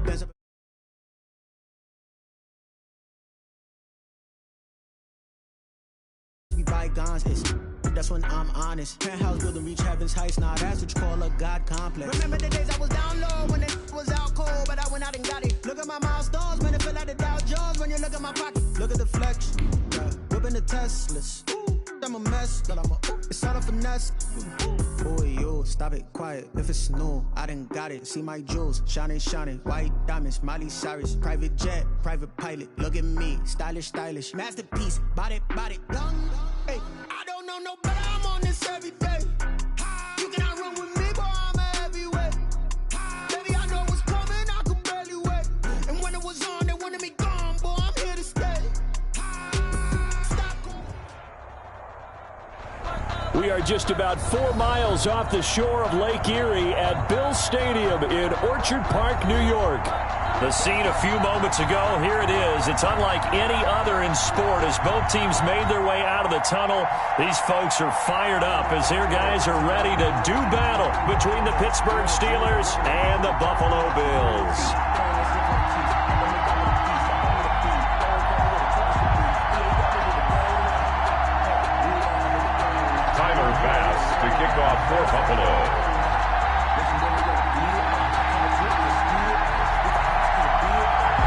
Benz. Bygones, that's when I'm honest. Penthouse building, reach heaven's heights. Now that's what you call a God complex. Remember the days I was down low when it was out cold, but I went out and got it. Look at my milestones, man, it feel like the Dow Jones when you look at my pocket. Look at the flex, yeah. Whipping the Teslas. I'm a mess, but it's all a finesse. Boy, yo, stop it, quiet. If it's new, I done got it. See my jewels, shining, shining. White diamonds, Miley Cyrus. Private jet, private pilot. Look at me, stylish, stylish. Masterpiece, body, young. Hey, I don't know no better, I'm on this every day. You cannot run with me, boy, I'm a heavyweight. Baby, I know what's coming, I could barely wait. And when it was on, they wanted me gone, boy, I'm here to stay. We are just about 4 miles off the shore of Lake Erie at Bills Stadium in Orchard Park, New York. The scene a few moments ago, here it is. It's unlike any other in sport as both teams made their way out of the tunnel. These folks are fired up as their guys are ready to do battle between the Pittsburgh Steelers and the Buffalo Bills. To kick off for Buffalo.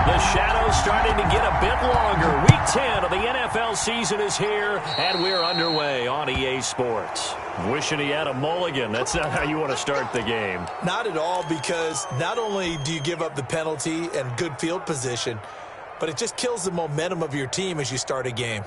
The shadow's starting to get a bit longer. Week 10 of the NFL season is here, and we're underway on EA Sports. Wishing he had a mulligan. That's not how you want to start the game. Not at all, because not only do you give up the penalty and good field position, but it just kills the momentum of your team as you start a game.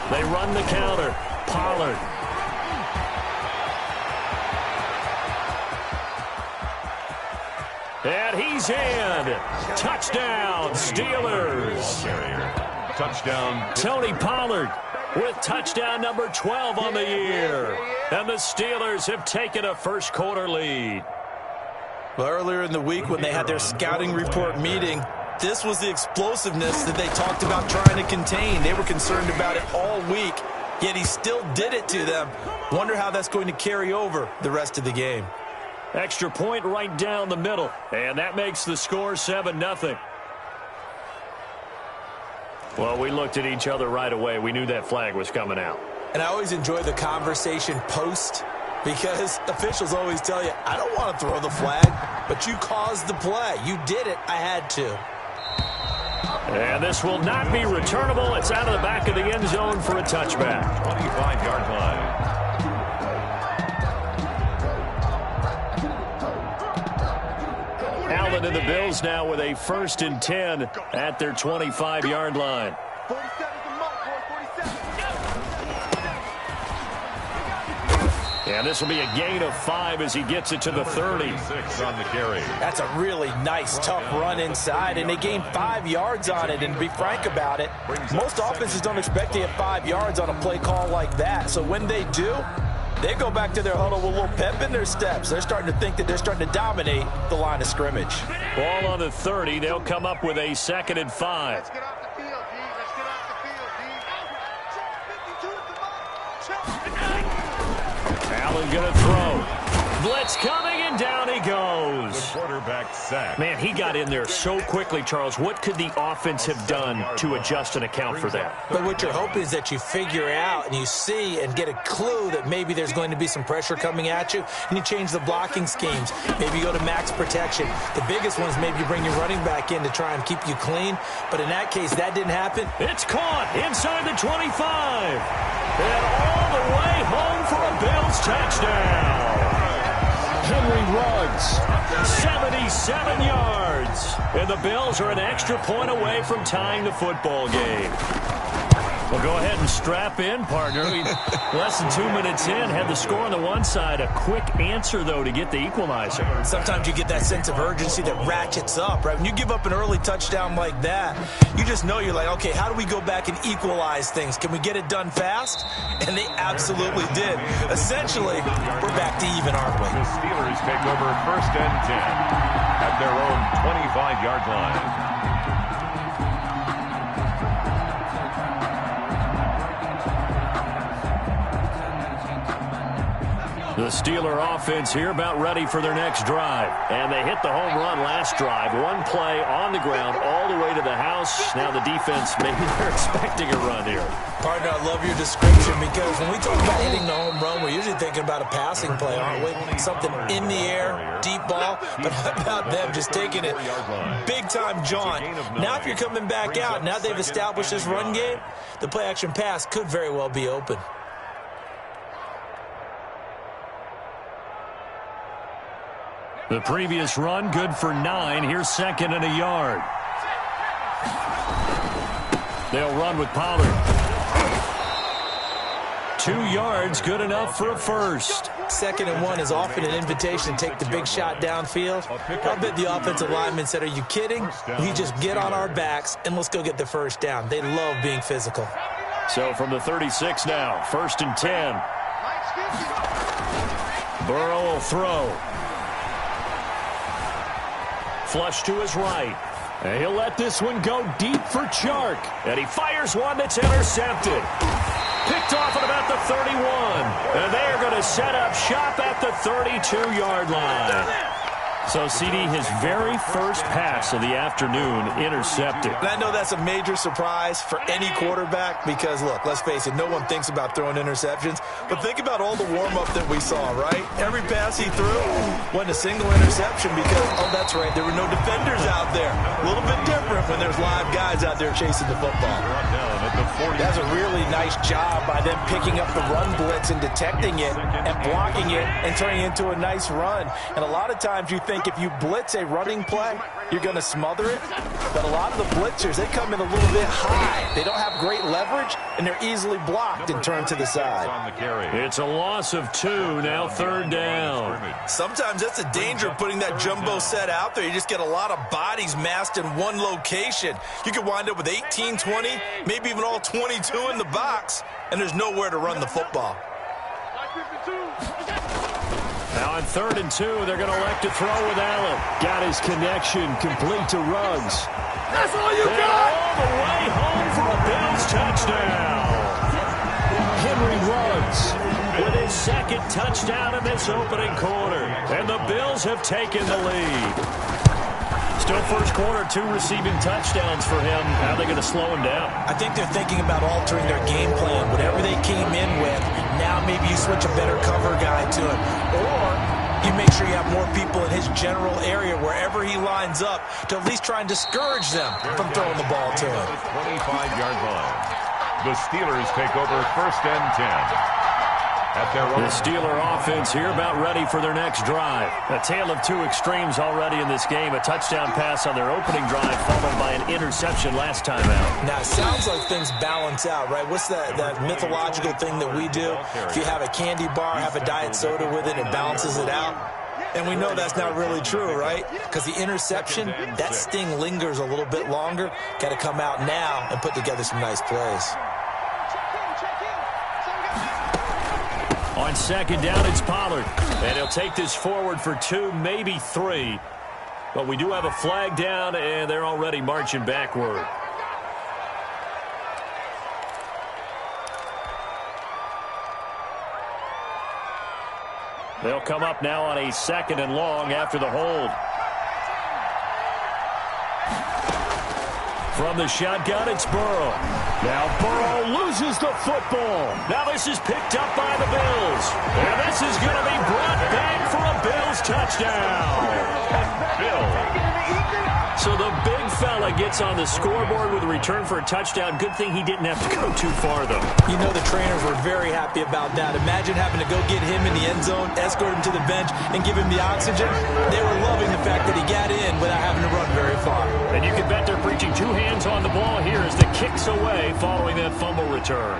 They run the counter. Pollard. And he's in. Touchdown, Steelers. Touchdown. Tony Pollard with touchdown number 12 on the year. And the Steelers have taken a first quarter lead. Well, earlier in the week when they had their scouting report meeting, this was the explosiveness that they talked about trying to contain. They were concerned about it all week, yet he still did it to them. Wonder how that's going to carry over the rest of the game. Extra point right down the middle, and that makes the score 7-0. Well, we looked at each other right away. We knew that flag was coming out. And I always enjoy the conversation post, because officials always tell you, I don't want to throw the flag, but you caused the play. You did it. I had to. And this will not be returnable. It's out of the back of the end zone for a touchback. 25-yard line. Allen and the Bills now with a 1st and 10 at their 25-yard line. And this will be a gain of 5 as he gets it to the 30. 6 on the carry. That's a really nice, tough run inside, and they gained 5 yards on it. And to be frank about it, most offenses don't expect to get 5 yards on a play call like that. So when they do, they go back to their huddle with a little pep in their steps. They're starting to think that they're starting to dominate the line of scrimmage. Ball on the 30. They'll come up with a 2nd and 5. Allen going to throw. Blitz coming, and down he goes. The quarterback sack. Man, he got in there so quickly, Charles. What could the offense have done to adjust and account for that? But what you're hoping is that you figure out and you see and get a clue that maybe there's going to be some pressure coming at you, and you change the blocking schemes. Maybe you go to max protection. The biggest one is maybe you bring your running back in to try and keep you clean. But in that case, that didn't happen. It's caught inside the 25. And all the way home for a Bills touchdown. Henry Ruggs, 77 yards. And the Bills are an extra point away from tying the football game. Well, go ahead and strap in, partner. Less than 2 minutes in, had the score on the one side. A quick answer, though, to get the equalizer. Sometimes you get that sense of urgency that ratchets up, right? When you give up an early touchdown like that, you just know you're like, okay, how do we go back and equalize things? Can we get it done fast? And they absolutely did. Essentially, we're back to even, aren't we? The Steelers take over 1st and 10 at their own 25-yard line. The Steeler offense here about ready for their next drive. And they hit the home run last drive. One play on the ground all the way to the house. Now the defense, maybe they're expecting a run here. Partner, I love your description because when we talk about hitting the home run, we're usually thinking about a passing play, aren't we? Something in the air, deep ball. But how about them just taking it big-time jaunt? Now if you're coming back out, now they've established this run game, the play-action pass could very well be open. The previous run, good for 9. Here's 2nd and a yard. They'll run with Pollard. 2 yards, good enough for a first. 2nd and 1 is often an invitation to take the big shot downfield. I bet the offensive lineman said, are you kidding? We just get on our backs and let's go get the first down. They love being physical. So from the 36 now, 1st and 10. Burrow will throw. Flush to his right. And he'll let this one go deep for Chark. And he fires one that's intercepted. Picked off at about the 31. And they are going to set up shop at the 32-yard line. So, CD, his very first pass of the afternoon intercepted. And I know that's a major surprise for any quarterback because, look, let's face it, no one thinks about throwing interceptions. But think about all the warm-up that we saw, right? Every pass he threw wasn't a single interception because, oh, that's right, there were no defenders out there. A little bit different when there's live guys out there chasing the football. That's a really nice job by them picking up the run blitz and detecting it and blocking it and turning it into a nice run. And a lot of times you think if you blitz a running play, you're going to smother it. But a lot of the blitzers, they come in a little bit high. They don't have great leverage, and they're easily blocked and turned to the side. It's a loss of 2, now 3rd down. Sometimes that's the danger of putting that jumbo set out there. You just get a lot of bodies massed in one location. You could wind up with 18, 20, maybe even all 22 in the box, and there's nowhere to run the football. Now on 3rd and 2, they're going to elect to throw with Allen. Got his connection complete to Ruggs. That's all you They're got? all the way home for a Bills touchdown. Henry Ruggs with his 2nd touchdown in this opening quarter. And the Bills have taken the lead. Still first quarter, 2 receiving touchdowns for him. How are they going to slow him down? I think they're thinking about altering their game plan. Whatever they came in with, now maybe you switch a better cover guy to him. Or you make sure you have more people in his general area wherever he lines up to at least try and discourage them from throwing the ball to him. 25-yard line. The Steelers take over 1st and 10. The Steeler offense here about ready for their next drive. A tale of 2 extremes already in this game. A touchdown pass on their opening drive followed by an interception last time out. Now, it sounds like things balance out, right? What's that mythological thing that we do? If you have a candy bar, have a diet soda with it, it balances it out. And we know that's not really true, right? Because the interception, that sting lingers a little bit longer. Got to come out now and put together some nice plays. On 2nd down, it's Pollard. And he'll take this forward for 2, maybe 3. But we do have a flag down, and they're already marching backward. They'll come up now on a 2nd and long after the hold. From the shotgun, it's Burrow. Now Burrow loses the football. Now this is picked up by the Bills. And this is going to be brought back for a Bills touchdown. So the big fella gets on the scoreboard with a return for a touchdown. Good thing he didn't have to go too far, though. You know the trainers were very happy about that. Imagine having to go get him in the end zone, escort him to the bench, and give him the oxygen. They were loving the fact that he got in without having to run very far. And you can bet they're preaching 2 hands on the ball here as the kick's away following that fumble return.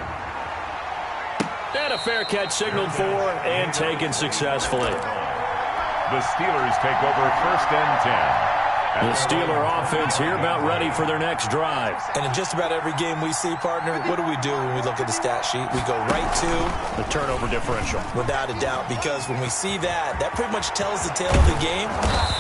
And a fair catch signaled for and taken successfully. The Steelers take over 1st and 10. The Steeler offense here about ready for their next drive. And in just about every game we see, partner, what do we do when we look at the stat sheet? We go right to the turnover differential. Without a doubt, because when we see that, that pretty much tells the tale of the game.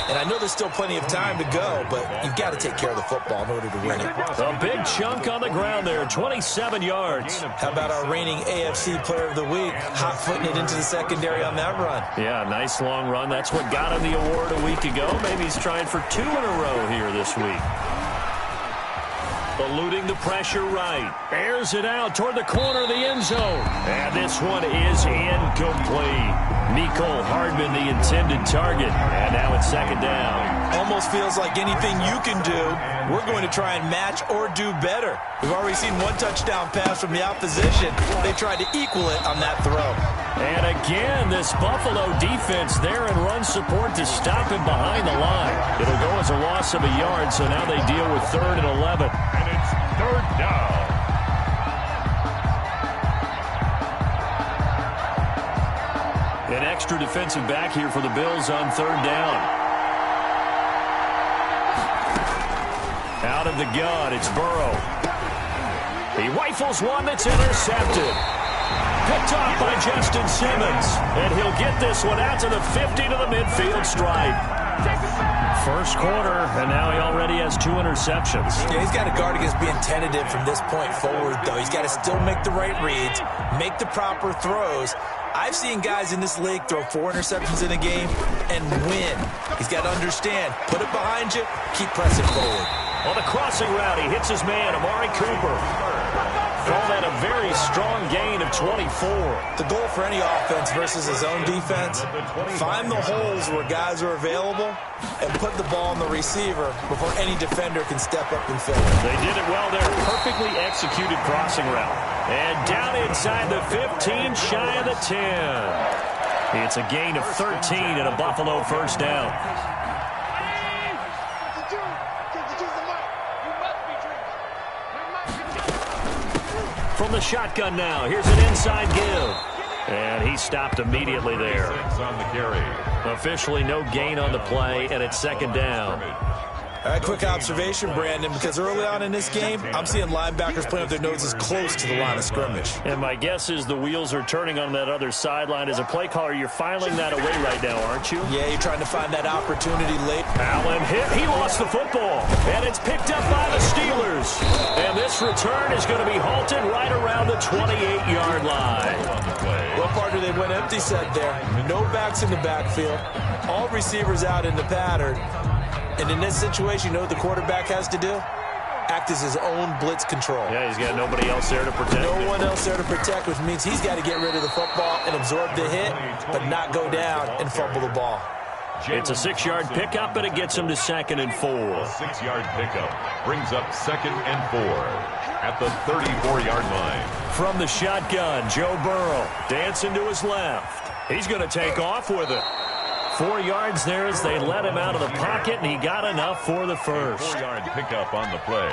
And I know there's still plenty of time to go, but you've got to take care of the football in order to win it. A big chunk on the ground there, 27 yards. How about our reigning AFC Player of the Week, hot-footing it into the secondary on that run? Yeah, nice long run. That's what got him the award a week ago. Maybe he's trying for 2 in a row here this week. Eluding the pressure right. Airs it out toward the corner of the end zone. And this one is incomplete. Mecole Hardman, the intended target. And now it's 2nd down. Almost feels like anything you can do, we're going to try and match or do better. We've already seen 1 touchdown pass from the opposition. They tried to equal it on that throw. And again, this Buffalo defense there in run support to stop him behind the line. It'll go as a loss of a yard, so now they deal with 3rd and 11. And it's 3rd down. An extra defensive back here for the Bills on 3rd down. Out of the gun, it's Burrow. He rifles one that's intercepted. Picked off by Justin Simmons. And he'll get this one out to the 50 to the midfield stripe. First quarter, and now he already has 2 interceptions. Yeah, he's got to guard against being tentative from this point forward, though. He's got to still make the right reads, make the proper throws. I've seen guys in this league throw 4 interceptions in a game and win. He's got to understand, put it behind you, keep pressing forward. On the crossing route, he hits his man, Amari Cooper. Call that a very strong gain of 24. The goal for any offense versus his own defense, find the holes where guys are available and put the ball on the receiver before any defender can step up and fill it. They did it well there. Perfectly executed crossing route. And down inside the 15, shy of the 10. It's a gain of 13 and a Buffalo 1st down. From the shotgun now, here's an inside give. And he stopped immediately there. On the carry. Officially no gain on the play, and it's 2nd down. All right, quick observation, Brandon, because early on in this game, I'm seeing linebackers playing with their noses close to the line of scrimmage. And my guess is the wheels are turning on that other sideline. As a play caller, you're filing that away right now, aren't you? Yeah, you're trying to find that opportunity late. Allen hit. He lost the football. And it's picked up by the Steelers. And this return is going to be halted right around the 28-yard line. Well, partner, they went empty set there. No backs in the backfield. All receivers out in the pattern. And in this situation, you know what the quarterback has to do? Act as his own blitz control. Yeah, he's got nobody else there to protect. No one else there to protect, which means he's got to get rid of the football and absorb the hit, but not go down and fumble the ball. It's a 6-yard pickup, and it gets him to 2nd and 4. 6-yard pickup brings up 2nd and 4 at the 34-yard line. From the shotgun, Joe Burrow dancing to his left. He's going to take off with it. 4 yards there as they let him out of the pocket, and he got enough for the first. 4-yard pickup on the play.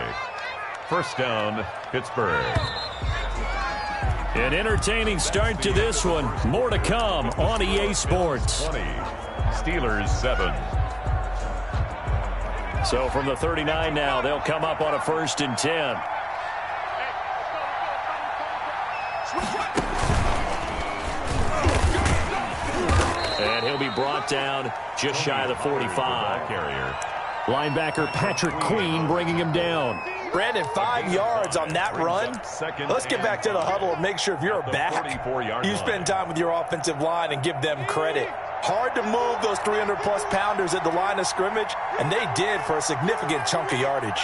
1st down, Pittsburgh. An entertaining start to this one. More to come on EA Sports. 20, Steelers 7. So from the 39 now, they'll come up on a 1st and 10. And he'll be brought down just shy of the 45. Carrier. Linebacker Patrick Queen bringing him down. Brandon, 5 yards on that run. Let's get back to the huddle and make sure if you're a back, you spend time with your offensive line and give them credit. Hard to move those 300-plus pounders at the line of scrimmage, and they did for a significant chunk of yardage.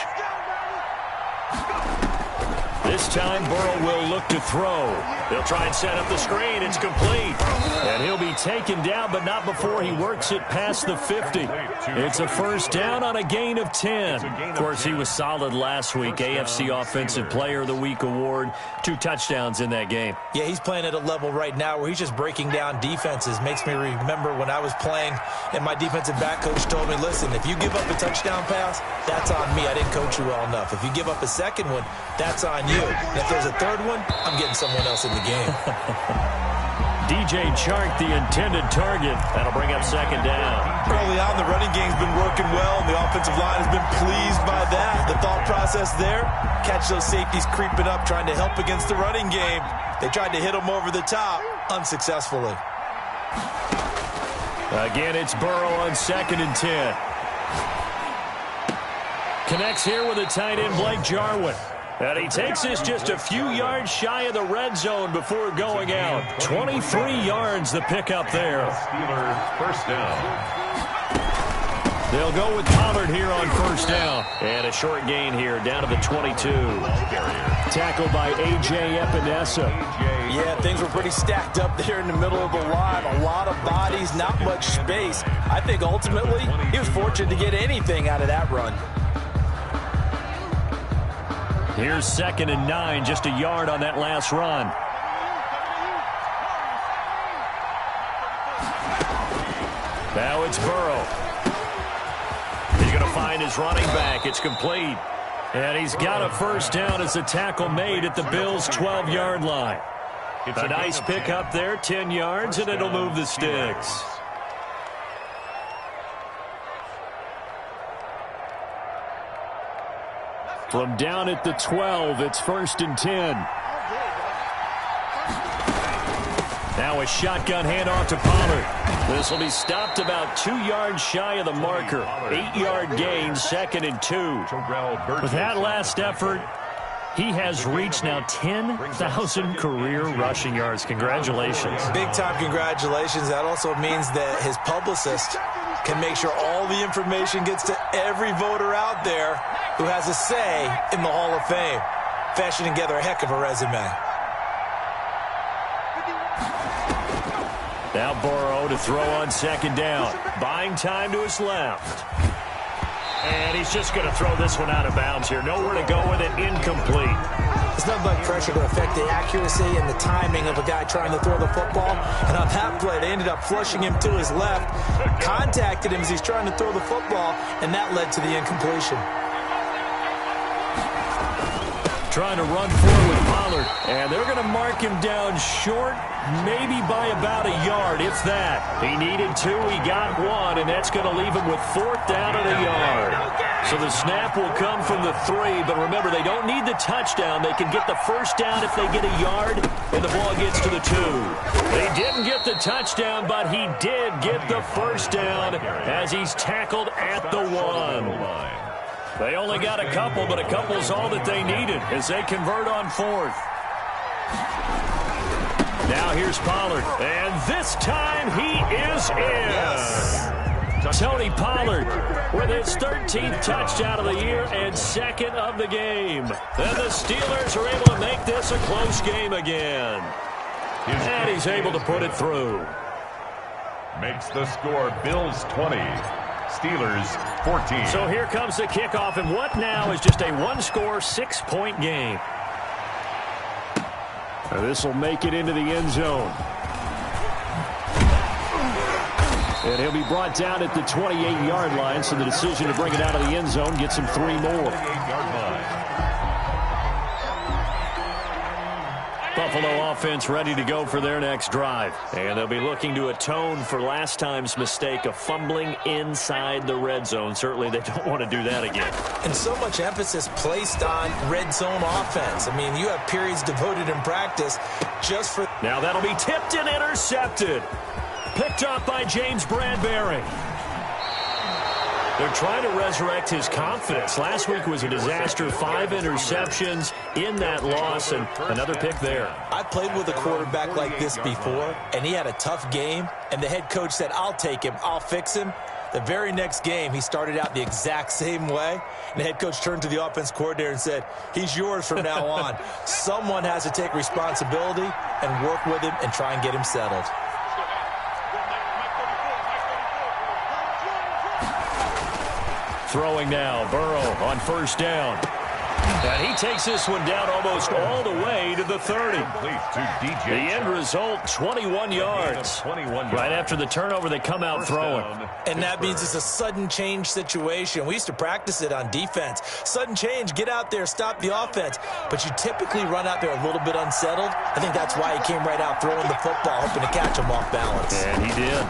This time, Burrow will look to throw. They'll try and set up the screen. It's complete. And he'll be taken down, but not before he works it past the 50. It's a first down on a gain of 10. Of course, he was solid last week. AFC Offensive Player of the Week award. 2 touchdowns in that game. Yeah, he's playing at a level right now where he's just breaking down defenses. Makes me remember when I was playing and my defensive back coach told me, listen, if you give up a touchdown pass, that's on me. I didn't coach you well enough. If you give up a second one, that's on you. And if there's a third one, I'm getting someone else in the game. DJ Chark, the intended target. That'll bring up second down. Early on, the running game's been working well, and the offensive line has been pleased by that. The thought process there, catch those safeties creeping up, trying to help against the running game. They tried to hit them over the top, unsuccessfully. Again, it's Burrow on 2nd and 10. Connects here with the tight end, Blake Jarwin. And he takes this just a few yards shy of the red zone before going out. 23 yards the pickup there. Steelers first down. They'll go with Pollard here on first down. And a short gain here down to the 22. Tackled by A.J. Epinesa. Yeah, things were pretty stacked up there in the middle of the line. A lot of bodies, not much space. I think ultimately he was fortunate to get anything out of that run. Here's 2nd and 9, just a yard on that last run. Now it's Burrow. He's going to find his running back. It's complete. And he's got a first down as a tackle made at the Bills' 12-yard line. A nice pickup there, 10 yards, and it'll move the sticks. From down at the 12, it's 1st and 10. Now a shotgun handoff to Pollard. This will be stopped about 2 yards shy of the marker. 8-yard gain, 2nd and 2. With that last effort, he has reached now 10,000 career rushing yards. Congratulations. Big-time congratulations. That also means that his publicist can make sure all the information gets to every voter out there who has a say in the Hall of Fame. Fashioning together a heck of a resume. Now Burrow to throw on 2nd down. Buying time to his left. And he's just going to throw this one out of bounds here. Nowhere to go with it. Incomplete. It's nothing like pressure to affect the accuracy and the timing of a guy trying to throw the football. And on that play, they ended up flushing him to his left, contacted him as he's trying to throw the football, and that led to the incompletion. Trying to run forward with Pollard. And they're going to mark him down short, maybe by about a yard, if that. He needed 2, he got 1, and that's going to leave him with 4th down and a yard. So the snap will come from the 3, but remember, they don't need the touchdown. They can get the first down if they get a yard, and the ball gets to the 2. They didn't get the touchdown, but he did get the first down as he's tackled at the 1. They only got a couple, but a couple's all that they needed as they convert on 4th. Now here's Pollard, and this time he is in. Yes. Tony Pollard with his 13th touchdown of the year and 2nd of the game. Then the Steelers are able to make this a close game again. And he's able to put it through. Makes the score Bills 20. Steelers 14. So here comes the kickoff, and what now is just a one-score, 6-point game. This will make it into the end zone. And he'll be brought down at the 28-yard line, so the decision to bring it out of the end zone gets him 3 more. Buffalo offense ready to go for their next drive. And they'll be looking to atone for last time's mistake of fumbling inside the red zone. Certainly they don't want to do that again. And so much emphasis placed on red zone offense. I mean, you have periods devoted in practice just for... Now that'll be tipped and intercepted. Picked up by James Bradbury. They're trying to resurrect his confidence. Last week was a disaster. 5 interceptions in that loss, and another pick there. I played with a quarterback like this before, and he had a tough game, and the head coach said, I'll take him, I'll fix him. The very next game, he started out the exact same way, and the head coach turned to the offense coordinator and said, he's yours from now on. Someone has to take responsibility, and work with him and try and get him settled. Throwing now, Burrow on first down. And he takes this one down almost all the way to the 30. The end result, 21 yards. Right after the turnover, they come out throwing. And that means it's a sudden change situation. We used to practice it on defense. Sudden change, get out there, stop the offense. But you typically run out there a little bit unsettled. I think that's why he came right out throwing the football, hoping to catch him off balance. And he did.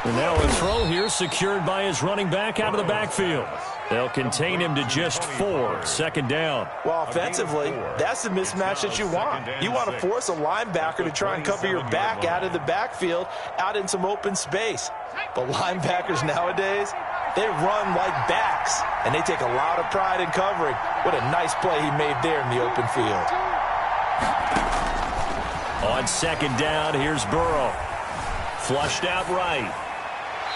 And now a throw here secured by his running back out of the backfield. They'll contain him to just 4, second down. Well, offensively, that's the mismatch that you want. You want to force a linebacker to try and cover your back out of the backfield, out in some open space. But linebackers nowadays, they run like backs, and they take a lot of pride in covering. What a nice play he made there in the open field. On second down, here's Burrow. Flushed out right.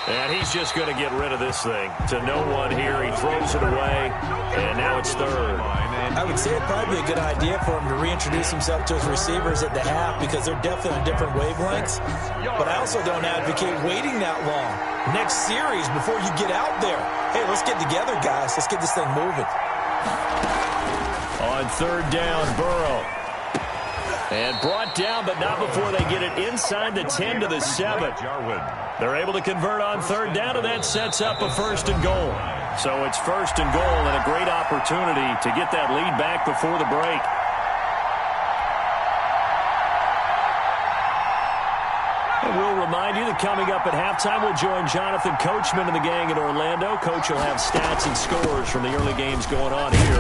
And he's just going to get rid of this thing to no one here. He throws it away, and now it's third. I would say it'd probably be a good idea for him to reintroduce himself to his receivers at the half because they're definitely on different wavelengths. But I also don't advocate waiting that long. Next series, before you get out there, hey, let's get together, guys. Let's get this thing moving. On third down, Burrow. And brought down, but not before they get it inside the 10 to the 7. They're able to convert on third down, and that sets up a first and goal. So it's first and goal and a great opportunity to get that lead back before the break. And we'll remind you that coming up at halftime, we'll join Jonathan Coachman and the gang in Orlando. Coach will have stats and scores from the early games going on here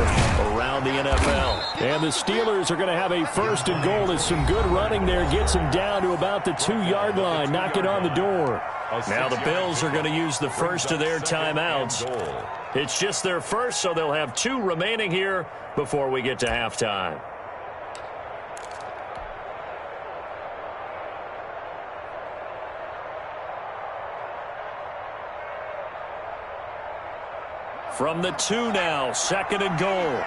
around the NFL. And the Steelers are going to have a first and goal as some good running there gets them down to about the 2-yard line, knock it on the door. Now the Bills are going to use the first of their timeouts. It's just their first, so they'll have 2 remaining here before we get to halftime. From the 2 now, second and goal.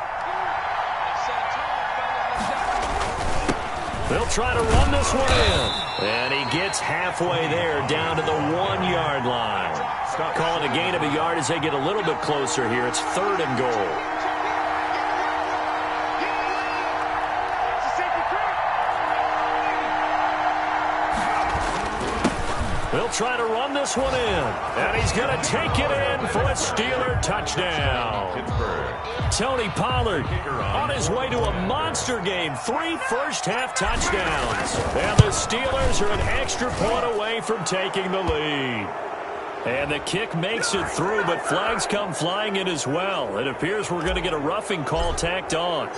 They'll try to run this one in. And he gets halfway there, down to the 1-yard line. Call it a gain of a yard as they get a little bit closer here. It's third and goal. They'll try to run this one in. And he's going to take it in for a Steeler touchdown. Tony Pollard on his way to a monster game. 3 first-half touchdowns. And the Steelers are an extra point away from taking the lead. And the kick makes it through, but flags come flying in as well. It appears we're going to get a roughing call tacked on.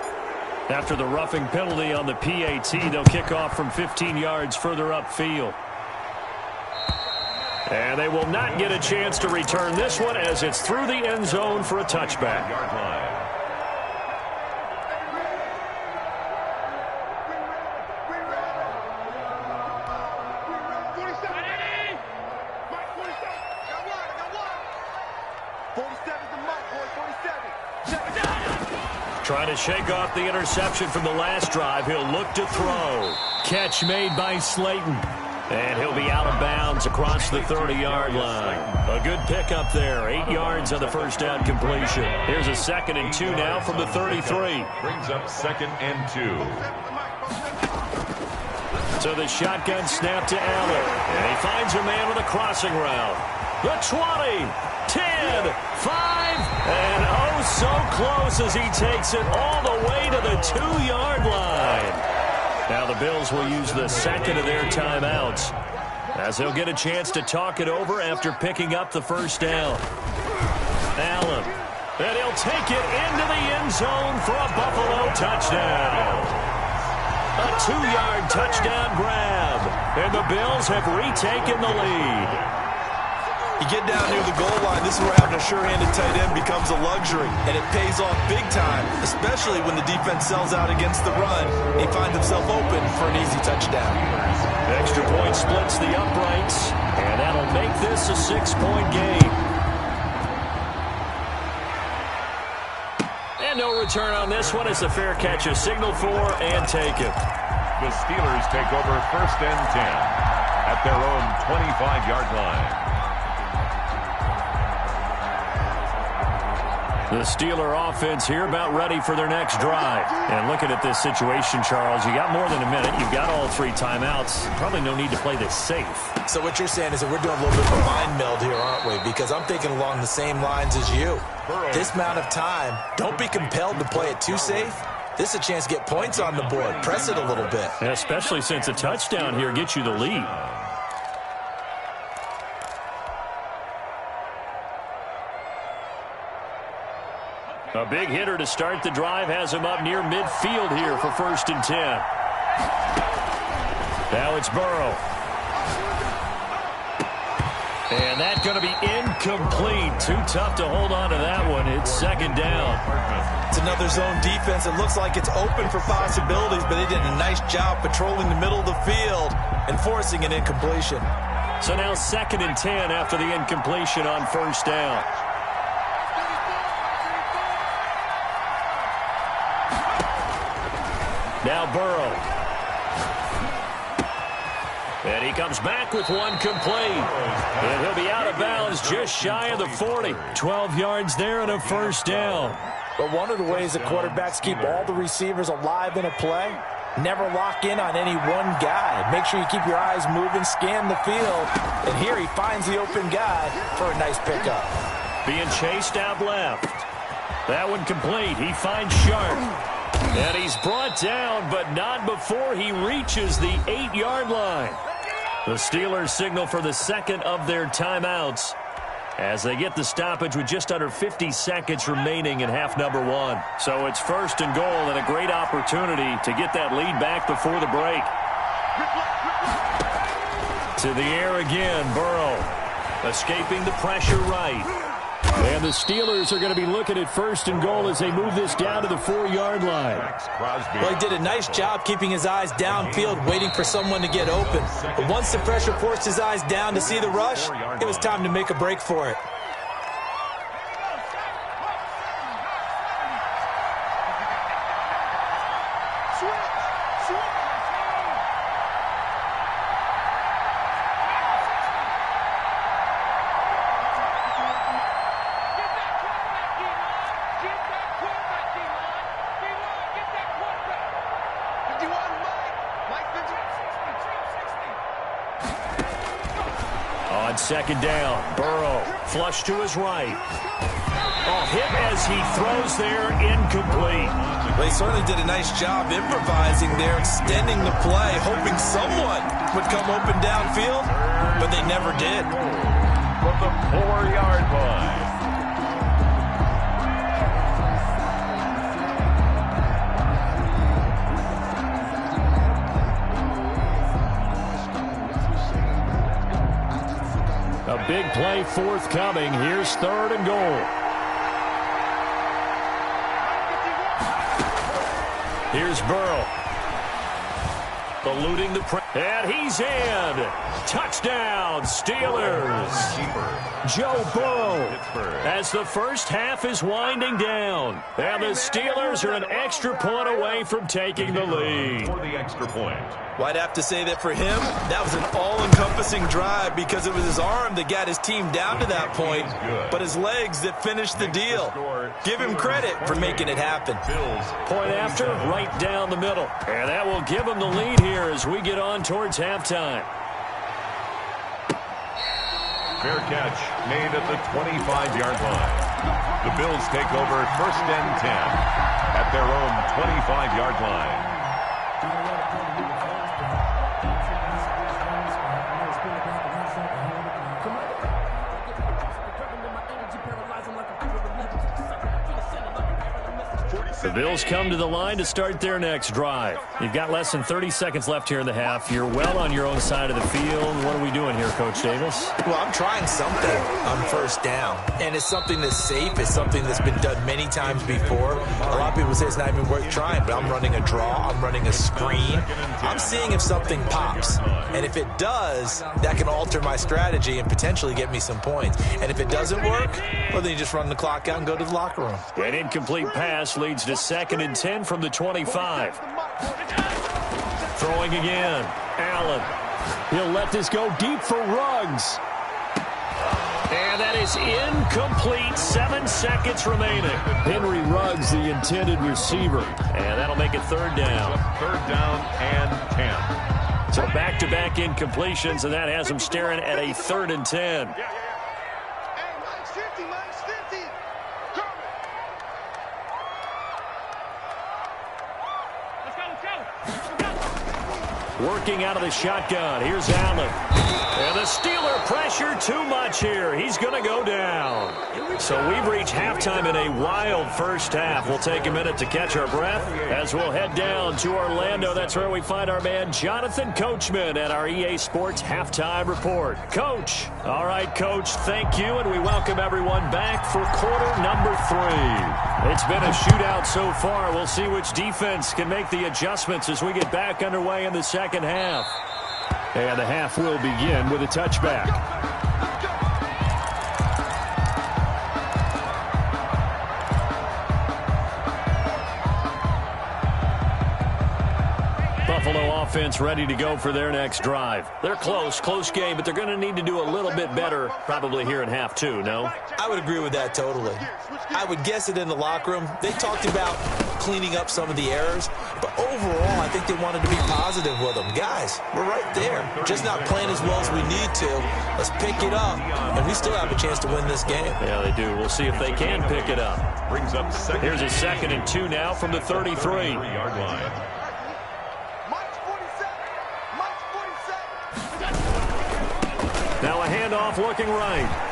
After the roughing penalty on the PAT, they'll kick off from 15 yards further upfield. And they will not get a chance to return this one as it's through the end zone for a touchback. Trying to shake off the interception from the last drive. He'll look to throw. Catch made by Slayton. And he'll be out of bounds across the 30-yard line. A good pickup there. 8 yards on the first down completion. Here's a 2nd and 2 now from the 33. Brings up 2nd and 2. So the shotgun snap to Allen. And he finds a man with a crossing route. The 20, 10, 5, and oh so close as he takes it all the way to the 2-yard line. Now the Bills will use the second of their timeouts as they'll get a chance to talk it over after picking up the first down. Allen, and he'll take it into the end zone for a Buffalo touchdown. A 2-yard touchdown grab, and the Bills have retaken the lead. You get down near the goal line, this is where having a sure-handed tight end becomes a luxury, and it pays off big time, especially when the defense sells out against the run. He finds himself open for an easy touchdown. Extra point splits the uprights, and that'll make this a 6-point game. And no return on this one as the fair catch is signaled for and taken. The Steelers take over 1st and 10 at their own 25-yard line. The Steeler offense here about ready for their next drive. And looking at this situation, Charles, you got more than a minute. You've got all 3 timeouts. Probably no need to play this safe. So what you're saying is that we're doing a little bit of a mind meld here, aren't we? Because I'm thinking along the same lines as you. This amount of time, don't be compelled to play it too safe. This is a chance to get points on the board. Press it a little bit. And especially since a touchdown here gets you the lead. A big hitter to start the drive has him up near midfield here for 1st and 10. Now it's Burrow. And that's going to be incomplete. Too tough to hold on to that one. It's 2nd down. It's another zone defense. It looks like it's open for possibilities, but they did a nice job patrolling the middle of the field and forcing an incompletion. So now 2nd and 10 after the incompletion on 1st down. Now Burrow. And he comes back with one complete. And he'll be out of bounds just shy of the 40. 12 yards there and a 1st down. But one of the ways that quarterbacks keep all the receivers alive in a play, never lock in on any one guy. Make sure you keep your eyes moving, scan the field. And here he finds the open guy for a nice pickup. Being chased out left. That one complete. He finds Sharp. And he's brought down, but not before he reaches the 8-yard line. The Steelers signal for the 2nd of their timeouts as they get the stoppage with just under 50 seconds remaining in half number 1. So it's 1st and goal and a great opportunity to get that lead back before the break. To the air again, Burrow. Escaping the pressure right. And the Steelers are going to be looking at 1st and goal as they move this down to the 4-yard line. Well, he did a nice job keeping his eyes downfield, waiting for someone to get open. But once the pressure forced his eyes down to see the rush, it was time to make a break for it. On 2nd down, Burrow flush to his right. Oh, hit as he throws there, incomplete. Well, he certainly did a nice job improvising there, extending the play, hoping someone would come open downfield, but they never did. From the 4-yard line. A big play forthcoming. Here's 3rd and goal. Here's Burrow. Eluding the press. And he's in. Touchdown, Steelers. Joe Burrow as the first half is winding down. And the Steelers are an extra point away from taking the lead. For the extra point. Well, I'd have to say that for him, that was an all-encompassing drive because it was his arm that got his team down to that point, but his legs that finished the deal. Give him credit for making it happen. Point after, right down the middle. And that will give him the lead here as we get on towards halftime. Fair catch made at the 25-yard line. The Bills take over 1st and 10 at their own 25-yard line. The Bills come to the line to start their next drive. You've got less than 30 seconds left here in the half. You're well on your own side of the field. What are we doing here, Coach Davis? Well, I'm trying something on 1st down, and it's something that's safe. It's something that's been done many times before. A lot of people say it's not even worth trying, but I'm running a draw. I'm running a screen. I'm seeing if something pops, and if it does, that can alter my strategy and potentially get me some points. And if it doesn't work, well, then you just run the clock out and go to the locker room. An incomplete pass leads to 2nd and 10 from the 25. Throwing again. Allen. He'll let this go deep for Ruggs. And that is incomplete. 7 seconds remaining. Henry Ruggs, the intended receiver. And that'll make it third down. Third down and 10. So back-to-back incompletions, and that has him staring at a 3rd and 10. Working out of the shotgun. Here's Allen. And the Steeler pressure too much here. He's going to go down. So we've reached halftime in a wild first half. We'll take a minute to catch our breath as we'll head down to Orlando. That's where we find our man Jonathan Coachman at our EA Sports Halftime Report. Coach. All right, Coach, thank you, and we welcome everyone back for quarter number 3. It's been a shootout so far. We'll see which defense can make the adjustments as we get back underway in the second half. And the half will begin with a touchback. Buffalo offense ready to go for their next drive. They're close game, but they're going to need to do a little bit better probably here in half 2, no? I would agree with that totally. I would guess it in the locker room. They talked about cleaning up some of the errors, but overall, I think they wanted to be positive with them. Guys, we're right there. Just not playing as well as we need to. Let's pick it up, and we still have a chance to win this game. Yeah, they do. We'll see if they can pick it up. Brings up second. Here's a 2nd and 2 now from the 33-yard line. Now a handoff looking right.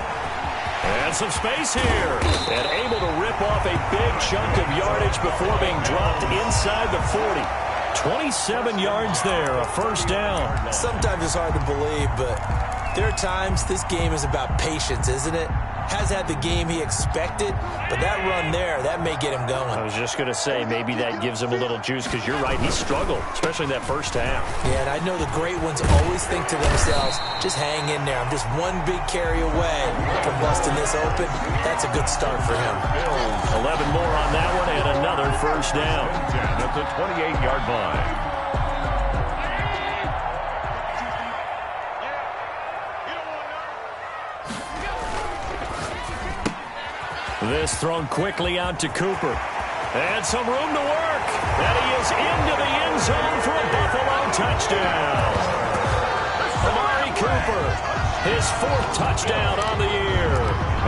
And some space here. And able to rip off a big chunk of yardage before being dropped inside the 40. 27 yards there, a first down. Sometimes it's hard to believe, but there are times this game is about patience, isn't it? Has had the game he expected, but that run there, that may get him going. I was just going to say, maybe that gives him a little juice, because you're right, he struggled, especially in that first half. Yeah, and I know the great ones always think to themselves, just hang in there. I'm just one big carry away from busting this open. That's a good start for him. 11 more on that one, and another first down. At the 28-yard line. This thrown quickly out to Cooper. And some room to work. And he is into the end zone for a Buffalo touchdown. Amari Cooper, his 4th touchdown on the year.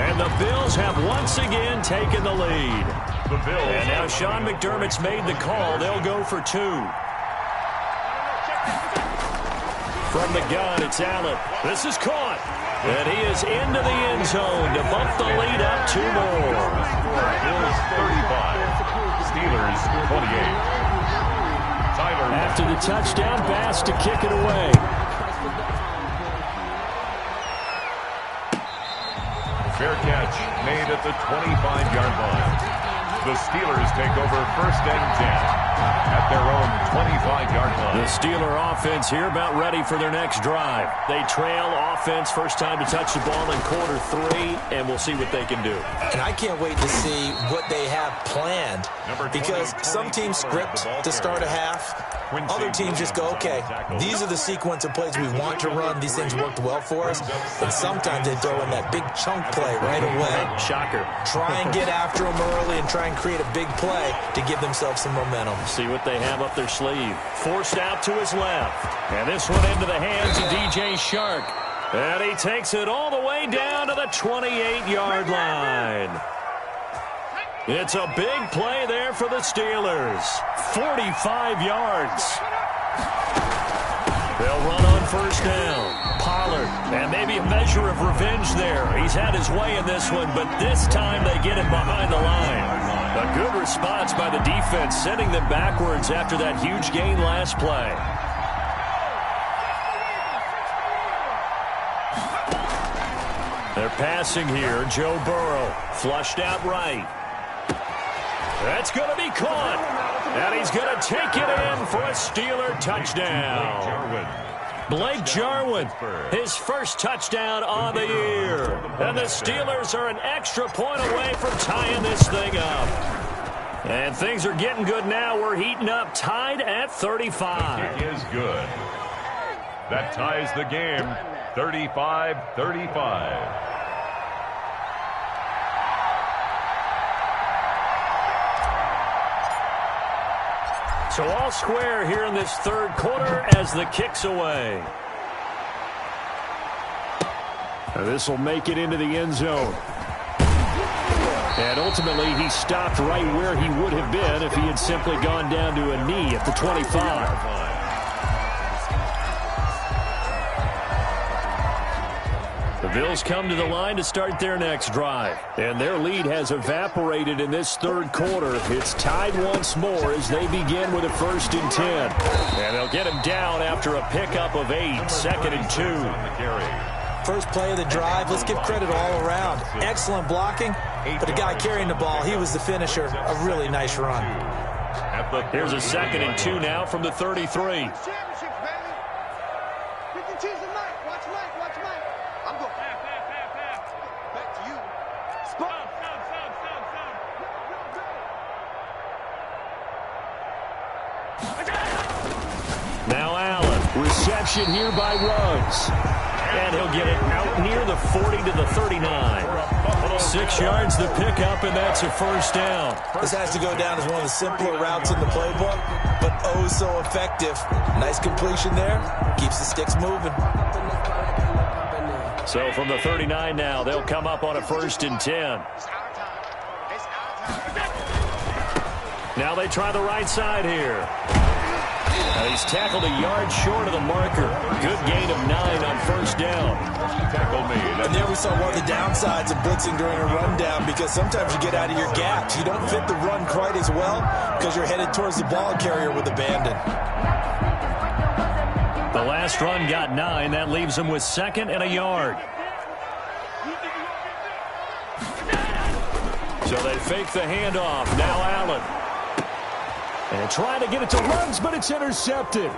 And the Bills have once again taken the lead. And now Sean McDermott's made the call. They'll go for 2. From the gun, it's Allen. This is caught. And he is into the end zone to bump the lead up 2 more. Bills 35, Steelers 28. Tyler. After the touchdown pass to kick it away. Fair catch made at the 25-yard line. The Steelers take over 1st and 10. At their own 25-yard line. The Steeler offense here about ready for their next drive. They trail offense, first time to touch the ball in quarter 3, and we'll see what they can do. And I can't wait to see what they have planned, because some teams script to start a half. Other teams just go, okay, these are the sequence of plays we want to run. These things worked well for us. And sometimes they throw in that big chunk play right away. Shocker. Try and get after them early and try and create a big play to give themselves some momentum. See what they have up their sleeve. Forced out to his left. And this one into the hands of DJ Shark. And he takes it all the way down to the 28-yard line. It's a big play there for the Steelers. 45 yards. They'll run on first down. Pollard, and maybe a measure of revenge there. He's had his way in this one, but this time they get him behind the line. A good response by the defense, sending them backwards after that huge gain last play. They're passing here. Joe Burrow flushed out right. That's going to be caught. And he's going to take it in for a Steeler touchdown. Blake Jarwin, his first touchdown on the year. And the Steelers are an extra point away from tying this thing up. And things are getting good now. We're heating up, tied at 35. The kick is good. That ties the game, 35-35. So all square here in this third quarter as the kick's away. This will make it into the end zone. And ultimately, he stopped right where he would have been if he had simply gone down to a knee at the 25. The Bills come to the line to start their next drive. And their lead has evaporated in this third quarter. It's tied once more as they begin with a 1st and 10. And they'll get him down after a pickup of 8, 2nd and 2. First play of the drive, let's give credit all around. Excellent blocking, but the guy carrying the ball, he was the finisher. A really nice run. Here's a 2nd and 2 now from the 33. Now Allen, reception here by Ruggs. And he'll get it out near the 40 to the 39. 6 yards the pickup, and that's a first down. This has to go down as one of the simpler routes in the playbook, but oh so effective. Nice completion there. Keeps the sticks moving. So from the 39 now, they'll come up on a 1st and 10. Now they try the right side here. He's tackled a yard short of the marker. Good gain of 9 on 1st down. And there we saw one of the downsides of blitzing during a rundown, because sometimes you get out of your gaps. You don't fit the run quite as well because you're headed towards the ball carrier with abandon. The last run got 9. That leaves him with 2nd and a yard. So they fake the handoff. Now Allen. And trying to get it to Ruggs, but it's intercepted.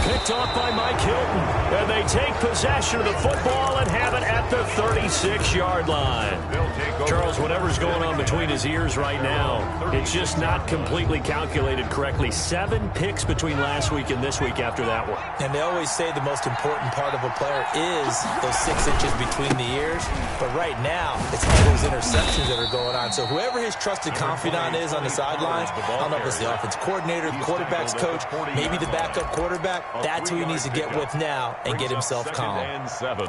Picked off by Mike Hilton. And they take possession of the football and have it at the 36-yard line. Charles, whatever's going on between his ears right now, it's just not completely calculated correctly. 7 picks between last week and this week after that one. And they always say the most important part of a player is those 6 inches between the ears. But right now, it's all those interceptions that are going on. So whoever his trusted confidant is on the sidelines, I don't know if it's the offense coordinator, the quarterback's coach, maybe the backup quarterback, that's who he needs to get with now and get himself calm. 7.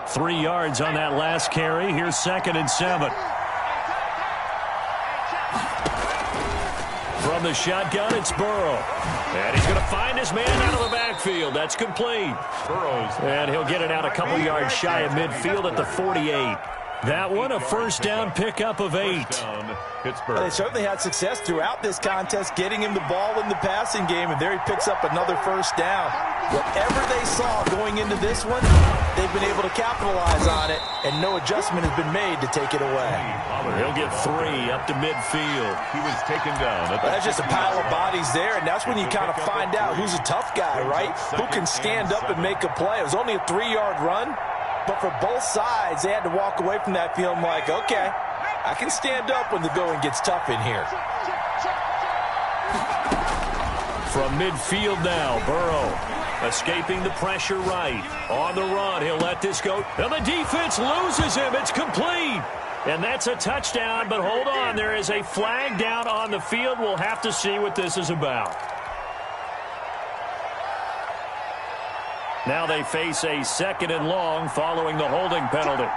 Three yards on that last carry. Here's 2nd and 7. From the shotgun, it's Burrow. And he's going to find his man out of the backfield. That's complete. Burrows. And he'll get it out a couple yards shy of midfield at the 48. That one, a 1st down pickup of 8. Pittsburgh. They certainly had success throughout this contest getting him the ball in the passing game, and there he picks up another 1st down. Whatever they saw going into this one, they've been able to capitalize on it, and no adjustment has been made to take it away. He'll get 3 up to midfield. He was taken down. That's just a pile of bodies there, and that's when you kind of find out who's a tough guy, right? Who can stand up and make a play. It was only a 3-yard run, but for both sides, they had to walk away from that feeling like, okay, I can stand up when the going gets tough in here. From midfield now, Burrow escaping the pressure right. On the run, he'll let this go. And the defense loses him. It's complete. And that's a touchdown, but hold on. There is a flag down on the field. We'll have to see what this is about. Now they face a 2nd and long following the holding penalty.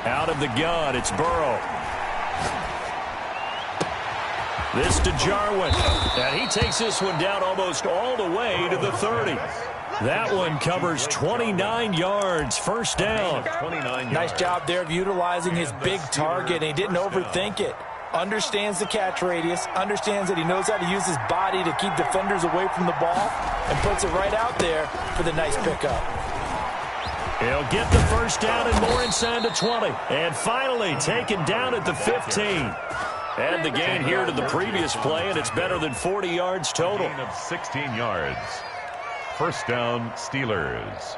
Out of the gun, it's Burrow. This to Jarwin. And he takes this one down almost all the way to the 30. That one covers 29 yards, 1st down. 29 yards. Nice job there of utilizing his big target, and he didn't overthink it. Understands the catch radius, understands that he knows how to use his body to keep defenders away from the ball, and puts it right out there for the nice pickup. He'll get the first down and more inside the 20. And finally taken down at the 15. Add the gain here to the previous play, and it's better than 40 yards total. Gain of 16 yards. First down, Steelers.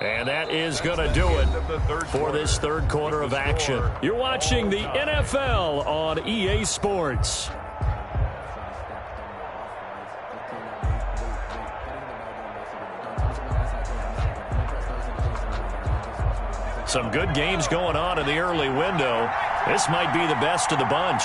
And that is going to do it for this third quarter of action. You're watching the NFL on EA Sports. Some good games going on in the early window. This might be the best of the bunch.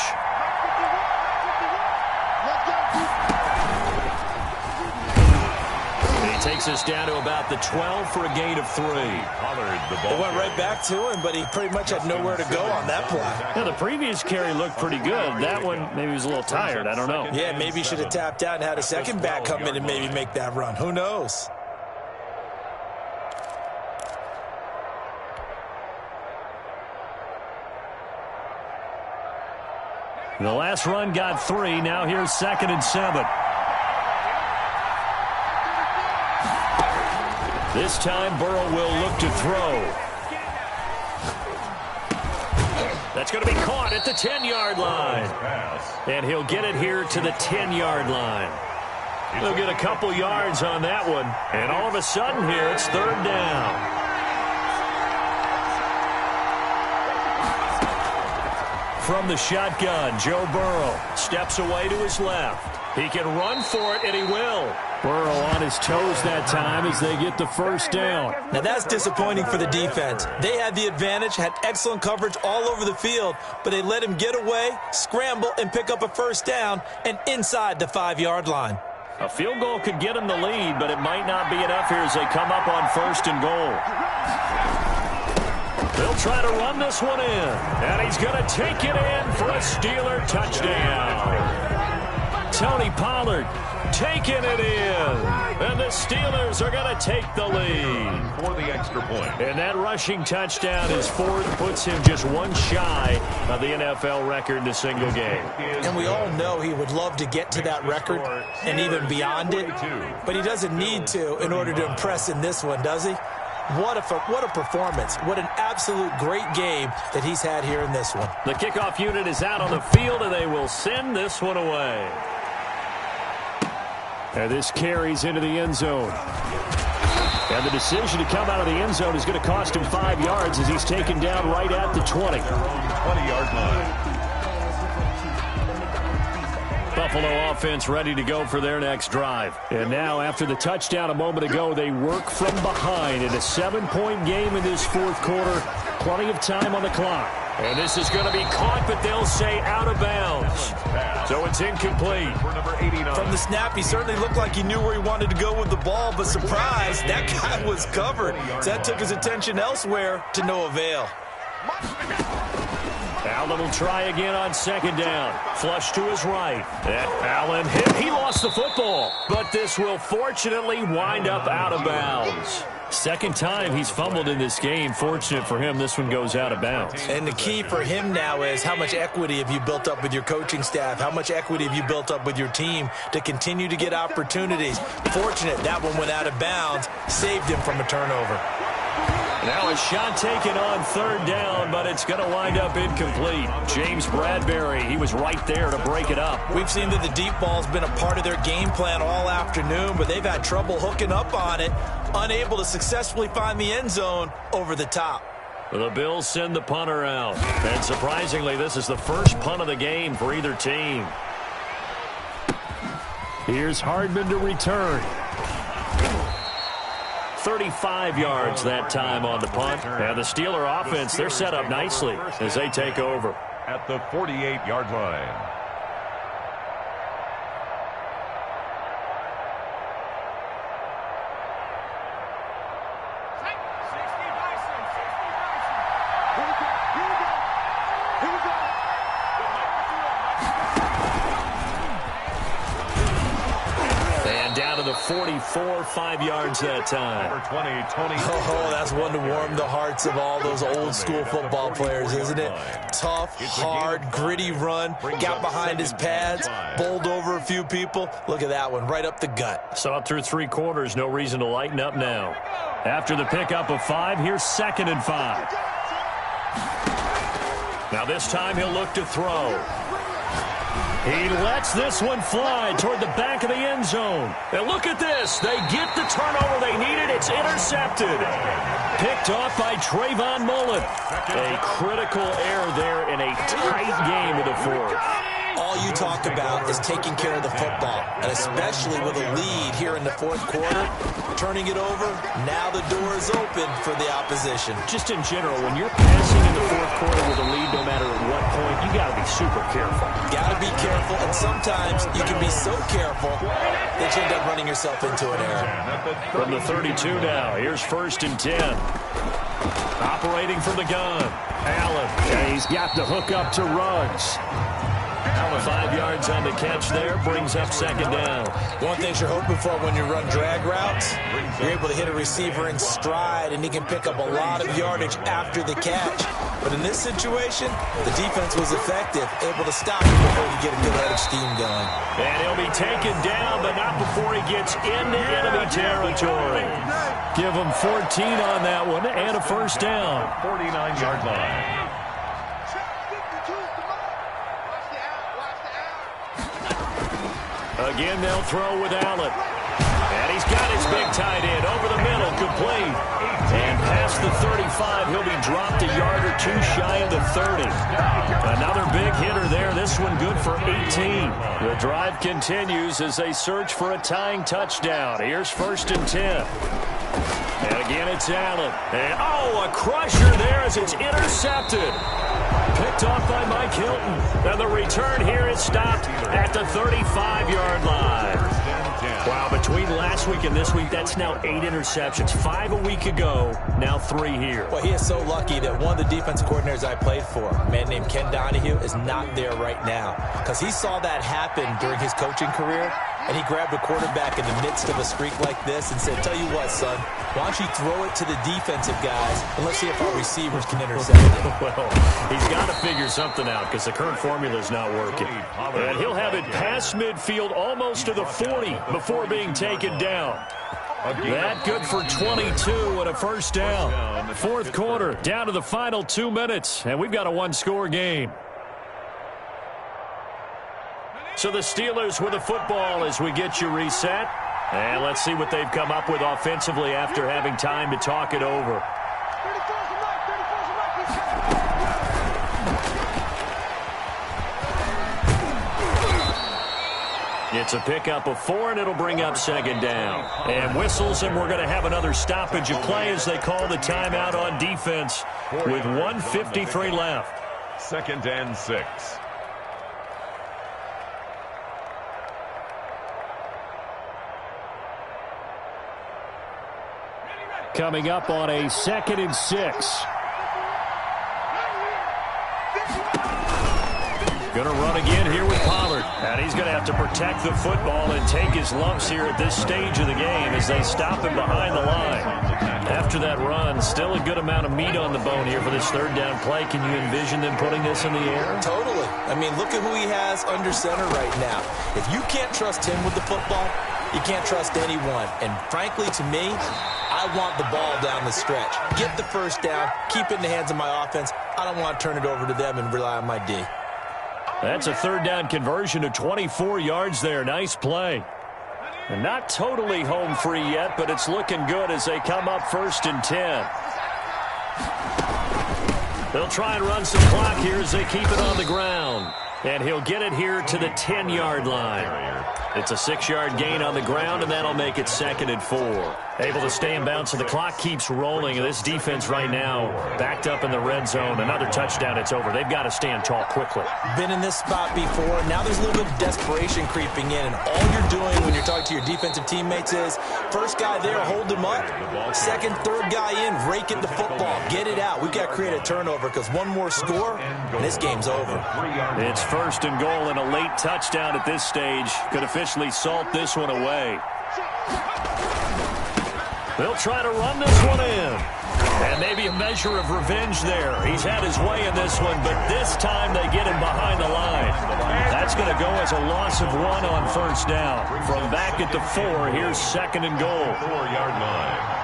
He takes us down to about the 12 for a gain of 3. It went right back to him, but he pretty much had nowhere to go on that play. Yeah, the previous carry looked pretty good. That one, maybe he was a little tired. I don't know. Yeah, maybe he should have tapped out and had a second back come in and maybe make that run. Who knows? The last run got 3. Now here's 2nd and 7. This time Burrow will look to throw. That's going to be caught at the 10-yard line. And he'll get it here to the 10-yard line. He'll get a couple yards on that one. And all of a sudden here, it's 3rd down. From the shotgun, Joe Burrow steps away to his left. He can run for it, and he will. Burrow on his toes that time as they get the first down. Now that's disappointing for the defense. They had the advantage, had excellent coverage all over the field, but they let him get away, scramble, and pick up a first down, and inside the 5-yard line. A field goal could get him the lead, but it might not be enough here as they come up on 1st and goal. They'll try to run this one in, and he's going to take it in for a Steeler touchdown. Tony Pollard taking it in, and the Steelers are going to take the lead. For the extra point. And that rushing touchdown is 4th, puts him just one shy of the NFL record in a single game. And we all know he would love to get to that record and even beyond it, but he doesn't need to in order to impress in this one, does he? What a performance. What an absolute great game that he's had here in this one. The kickoff unit is out on the field, and they will send this one away. And this carries into the end zone. And the decision to come out of the end zone is going to cost him 5 yards as he's taken down right at the 20. 20-yard line. Buffalo offense ready to go for their next drive. And now, after the touchdown a moment ago, they work from behind in a 7-point game in this 4th quarter. Plenty of time on the clock. And this is going to be caught, but they'll say out of bounds. So it's incomplete. From the snap, he certainly looked like he knew where he wanted to go with the ball, but surprise, that guy was covered. So that took his attention elsewhere to no avail. Allen will try again on 2nd down. Flush to his right. And Allen hit. He lost the football. But this will fortunately wind up out of bounds. 2nd time he's fumbled in this game. Fortunate for him, this one goes out of bounds. And the key for him now is how much equity have you built up with your coaching staff? How much equity have you built up with your team to continue to get opportunities? Fortunate that one went out of bounds, saved him from a turnover. Now a shot taken on 3rd down, but it's going to wind up incomplete. James Bradbury, he was right there to break it up. We've seen that the deep ball's been a part of their game plan all afternoon, but they've had trouble hooking up on it, unable to successfully find the end zone over the top. The Bills send the punter out. And surprisingly, this is the first punt of the game for either team. Here's Hardman to return. 35 yards that time on the punt. And the Steeler offense, they're set up nicely as they take over. At the 48-yard line. 44, 5 yards that time. Number 20, Tony. Oh, that's one to warm the hearts of all those old-school football players, isn't it? Tough, hard, gritty run, got behind his pads, bowled over a few people. Look at that one, right up the gut. Saw it through 3 quarters, no reason to lighten up now. After the pickup of 5, here's 2nd and 5. Now this time he'll look to throw. He lets this one fly toward the back of the end zone. And look at this. They get the turnover they needed. It's intercepted. Picked off by Trayvon Mullen. A critical error there in a tight game of the 4th. All you talk about is taking care of the football, and especially with a lead here in the 4th quarter, turning it over, now the door is open for the opposition. Just in general, when you're passing in the 4th quarter with a lead, no matter at what point, you got to be super careful. Got to be careful, and sometimes you can be so careful that you end up running yourself into an error. From the 32 now, here's 1st and 10. Operating from the gun, Allen. And he's got the hook up to Ruggs. 5 yards on the catch there, brings up 2nd down. One thing you're hoping for when you run drag routes, you're able to hit a receiver in stride, and he can pick up a lot of yardage after the catch. But in this situation, the defense was effective, able to stop him before he get a good head of steam going. And he'll be taken down, but not before he gets into enemy territory. Give him 14 on that one, and a 1st down. 49-yard line. Again, they'll throw with Allen. And he's got his big tight end over the middle, complete. And past the 35, he'll be dropped a yard or 2 shy of the 30. Another big hitter there, this one good for 18. The drive continues as they search for a tying touchdown. Here's 1st and 10. And again, it's Allen. And, oh, a crusher there as it's intercepted. Picked off by Mike Hilton. And the return here is stopped at the 35-yard line. Wow, between last week and this week, that's now 8 interceptions. 5 a week ago, now 3 here. Well, he is so lucky that one of the defensive coordinators I played for, a man named Ken Donahue, is not there right now. Because he saw that happen during his coaching career, and he grabbed a quarterback in the midst of a streak like this and said, tell you what, son, why don't you throw it to the defensive guys, and let's see if our receivers can intercept it. Well, he's got to figure something out because the current formula is not working. And he'll have it past midfield almost to the 40 before being taken down. That good for 22 and a 1st down. 4th quarter, down to the final 2 minutes, and we've got a 1-score game. So the Steelers with the football as we get you reset. And let's see what they've come up with offensively after having time to talk it over. It's a pickup of 4, and it'll bring up 2nd down. And whistles, and we're going to have another stoppage of play as they call the timeout on defense with 1:53 left. 2nd and 6. Coming up on a 2nd and 6. Going to run again here with Pollard. And he's going to have to protect the football and take his lumps here at this stage of the game as they stop him behind the line. After that run, still a good amount of meat on the bone here for this 3rd down play. Can you envision them putting this in the air? Totally. I mean, look at who he has under center right now. If you can't trust him with the football, you can't trust anyone. And frankly, to me, I want the ball down the stretch. Get the 1st down, keep it in the hands of my offense. I don't want to turn it over to them and rely on my D. That's a 3rd down conversion of 24 yards there. Nice play. And not totally home free yet, but it's looking good as they come up 1st and 10. They'll try and run some clock here as they keep it on the ground. And he'll get it here to the 10-yard line. It's a 6-yard gain on the ground, and that'll make it 2nd and 4. Able to stay in bounds, so the clock keeps rolling. And this defense right now backed up in the red zone. Another touchdown, it's over. They've got to stand tall quickly. Been in this spot before. Now there's a little bit of desperation creeping in, and all you're doing when you're talking to your defensive teammates is, first guy there, hold him up. 2nd, 3rd guy in, rake at the football. Get it out. We've got to create a turnover because one more score, and this game's over. It's 1st and goal and a late touchdown at this stage. Could officially salt this one away. They'll try to run this one in. And maybe a measure of revenge there. He's had his way in this one, but this time they get him behind the line. That's going to go as a loss of 1 on first down. From back at the 4, here's 2nd and goal. 4-yard line.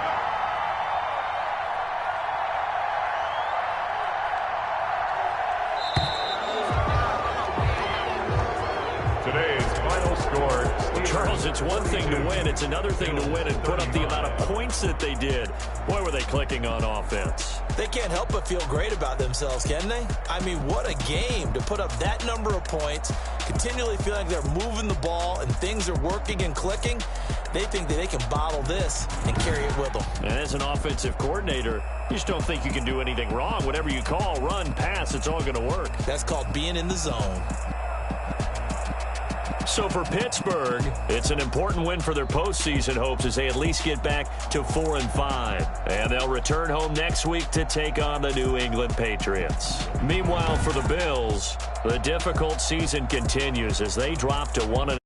Charles, it's one thing to win. It's another thing to win and put up the amount of points that they did. Boy, were they clicking on offense. They can't help but feel great about themselves, can they? I mean, what a game to put up that number of points, continually feeling like they're moving the ball and things are working and clicking. They think that they can bottle this and carry it with them. And as an offensive coordinator, you just don't think you can do anything wrong. Whatever you call, run, pass, it's all going to work. That's called being in the zone. So for Pittsburgh, it's an important win for their postseason hopes as they at least get back to 4-5. And they'll return home next week to take on the New England Patriots. Meanwhile, for the Bills, the difficult season continues as they drop to 1-.